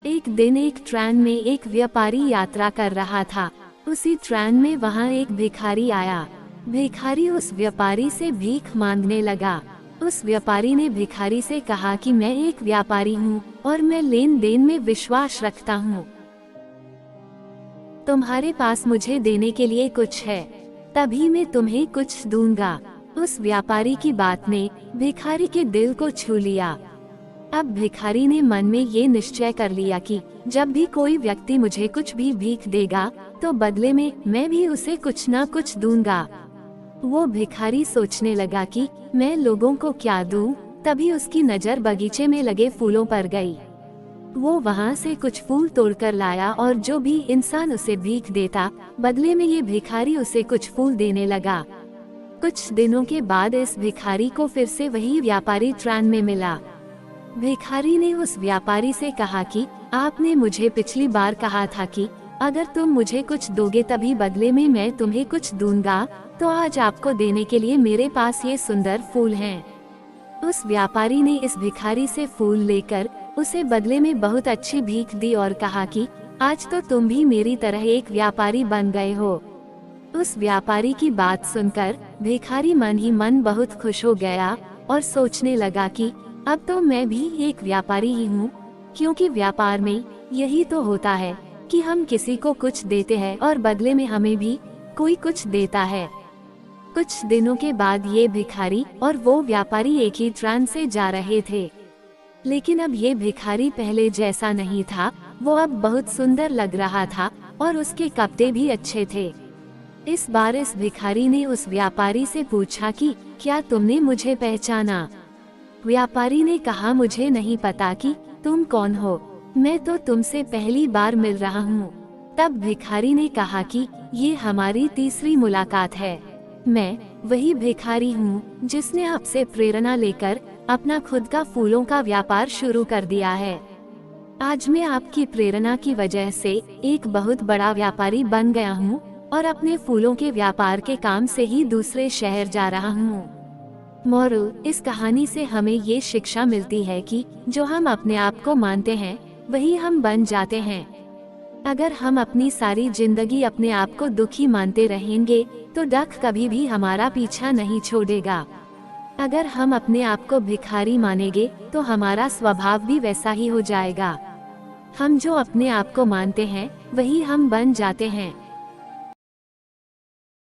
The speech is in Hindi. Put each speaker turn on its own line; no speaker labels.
एक दिन एक ट्रेन में एक व्यापारी यात्रा कर रहा था। उसी ट्रेन में वहाँ एक भिखारी आया। भिखारी उस व्यापारी से भीख मांगने लगा। उस व्यापारी ने भिखारी से कहा कि मैं एक व्यापारी हूँ और मैं लेन देन में विश्वास रखता हूँ। तुम्हारे पास मुझे देने के लिए कुछ है, तभी मैं तुम्हें कुछ दूंगा। उस व्यापारी की बात ने भिखारी के दिल को छू लिया। अब भिखारी ने मन में ये निश्चय कर लिया कि जब भी कोई व्यक्ति मुझे कुछ भी भीख देगा तो बदले में मैं भी उसे कुछ ना कुछ दूंगा। वो भिखारी सोचने लगा कि मैं लोगों को क्या दूं, तभी उसकी नज़र बगीचे में लगे फूलों पर गई। वो वहाँ से कुछ फूल तोड़कर लाया और जो भी इंसान उसे भीख देता बदले में ये भिखारी उसे कुछ फूल देने लगा। कुछ दिनों के बाद इस भिखारी को फिर से वही व्यापारी ट्रेन में मिला। भिखारी ने उस व्यापारी से कहा कि आपने मुझे पिछली बार कहा था कि अगर तुम मुझे कुछ दोगे तभी बदले में मैं तुम्हें कुछ दूंगा, तो आज आपको देने के लिए मेरे पास ये सुंदर फूल हैं। उस व्यापारी ने इस भिखारी से फूल लेकर उसे बदले में बहुत अच्छी भीख दी और कहा कि आज तो तुम भी मेरी तरह एक व्यापारी बन गए हो। उस व्यापारी की बात सुनकर भिखारी मन ही मन बहुत खुश हो गया और सोचने लगा कि अब तो मैं भी एक व्यापारी ही हूँ, क्योंकि व्यापार में यही तो होता है कि हम किसी को कुछ देते हैं और बदले में हमें भी कोई कुछ देता है। कुछ दिनों के बाद ये भिखारी और वो व्यापारी एक ही ट्रेन से जा रहे थे, लेकिन अब ये भिखारी पहले जैसा नहीं था। वो अब बहुत सुंदर लग रहा था और उसके कपड़े भी अच्छे थे। इस बार इस भिखारी ने उस व्यापारी से पूछा कि क्या तुमने मुझे पहचाना? व्यापारी ने कहा, मुझे नहीं पता कि तुम कौन हो, मैं तो तुमसे पहली बार मिल रहा हूँ। तब भिखारी ने कहा कि ये हमारी तीसरी मुलाकात है। मैं वही भिखारी हूँ जिसने आपसे प्रेरणा लेकर अपना खुद का फूलों का व्यापार शुरू कर दिया है। आज मैं आपकी प्रेरणा की वजह से एक बहुत बड़ा व्यापारी बन गया हूँ और अपने फूलों के व्यापार के काम से ही दूसरे शहर जा रहा हूँ। मोरल, इस कहानी से हमें ये शिक्षा मिलती है कि जो हम अपने आप को मानते हैं वही हम बन जाते हैं। अगर हम अपनी सारी जिंदगी अपने आप को दुखी मानते रहेंगे तो डक कभी भी हमारा पीछा नहीं छोड़ेगा। अगर हम अपने आप को भिखारी मानेंगे तो हमारा स्वभाव भी वैसा ही हो जाएगा। हम जो अपने आप को मानते हैं वही हम बन जाते हैं।